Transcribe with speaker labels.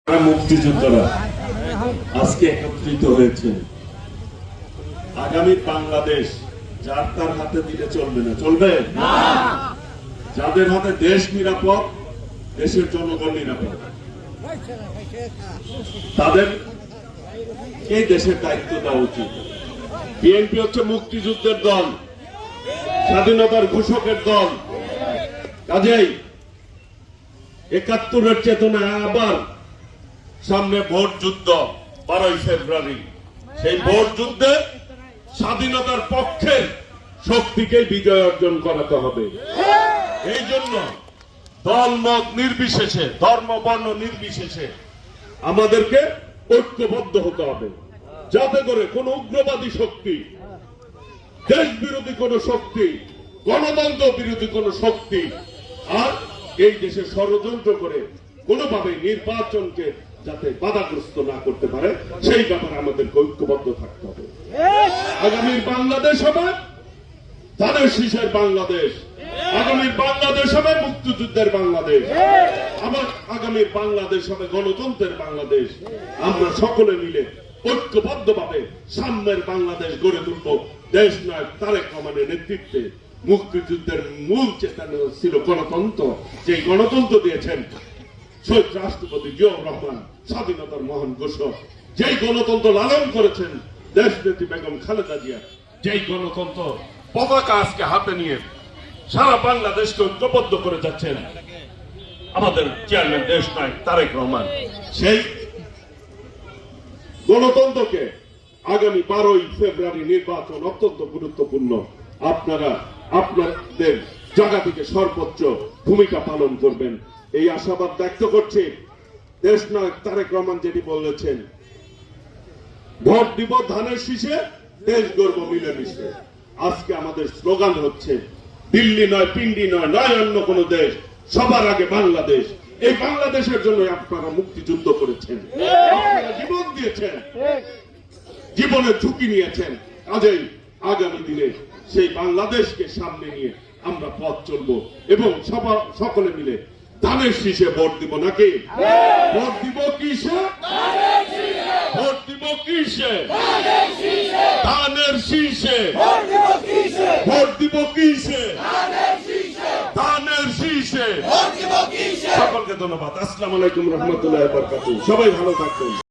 Speaker 1: মুক্তিযোদ্ধারা আজকে একত্রিত হয়েছে। আগামী বাংলাদেশ যার তার হাতে দিলে চলবে না, চলবে না। যাদের হাতে দেশ নিরাপদ, দেশের জনগণ নিরাপদ, তাদের এই দেশের দায়িত্ব দেওয়া উচিত। বিএনপি হচ্ছে মুক্তিযুদ্ধের দল, স্বাধীনতার ঘোষকের দল। কাজেই ৭১-এর চেতনায় আবার সামনে ভোট যুদ্ধ 12ই ফেব্রুয়ারি। সেই ভোট যুদ্ধে স্বাধীনতার পক্ষের শক্তিকে বিজয় অর্জন করাতে হবে। এই জন্য দল মত নির্বিশেষে, ধর্ম বর্ণ নির্বিশেষে আমাদেরকে ঐক্যবদ্ধ হতে হবে, যাতে করে কোন উগ্রবাদী শক্তি, দেশ বিরোধী কোন শক্তি, গণতন্ত্র বিরোধী কোন শক্তি আর এই দেশে ষড়যন্ত্র করে কোনোভাবে নির্বাচনকে যাতে বাধাগ্রস্ত না করতে পারে, সেই ব্যাপারে আমাদেরকে ঐক্যবদ্ধ থাকতে হবে। আগামীর বাংলাদেশ হবে ধানের শীষের বাংলাদেশ, আগামীর বাংলাদেশ হবে মুক্তিযুদ্ধের বাংলাদেশ, আবার আগামীর বাংলাদেশ হবে গণতন্ত্রের বাংলাদেশ। আমরা সকলে মিলে ঐক্যবদ্ধভাবে সামনের বাংলাদেশ গড়ে তুলব। দেশ নায়ক তারেক রহমানের নেতৃত্বে মুক্তিযুদ্ধের মূল চেতনা ছিল গণতন্ত্র। যে গণতন্ত্র দিয়েছেন শহীদ রাষ্ট্রপতি জিয়াউর রহমান, স্বাধীনতার মহান ঘোষক। যেই গণতন্ত্র লালন করেছেন দেশনেত্রী বেগম খালেদা জিয়া, যেই গণতন্ত্র পতাকা আজকে হাতে নিয়ে সারা বাংলাদেশকে ঐক্যবদ্ধ করে যাচ্ছেন আমাদের চেয়ারম্যান দেশ নায়ক তারেক রহমান, সেই গণতন্ত্রকে আগামী 12ই ফেব্রুয়ারি নির্বাচন অত্যন্ত গুরুত্বপূর্ণ। আপনারা আপনাদের জায়গা থেকে সর্বোচ্চ ভূমিকা পালন করবেন, এই আশাবাদ ব্যক্ত করছি। দেশ নায়ক তারেক রহমান যেটি বলেছেন, ভোট দিব ধানের শীষে, দেশ গর্ব মিলেমিশে। আজকে আমাদের স্লোগান হচ্ছে দিল্লি নয়, পিন্ডি নয়, নয় অন্য কোন দেশ, সবার আগে বাংলাদেশ। এই বাংলাদেশের জন্য আপনারা মুক্তিযুদ্ধ করেছেন, আপনারা জীবন দিয়েছেন, জীবনের ঝুঁকি নিয়েছেন। কাজেই আগামী দিনে সেই বাংলাদেশকে সামনে নিয়ে আমরা পথ চলবো এবং সকলে মিলে ধানের শীষে ভোট দিব। নাকি ভোট দিব কিসে? ভোট দিব কিসে? ধানের শীষে। ভোট দিব কিসে? ধানের শীষে। সকলকে ধন্যবাদ। আসসালামু আলাইকুম রহমতুল্লাহি ওয়া বারাকাতুহু। সবাই ভালো থাকবেন।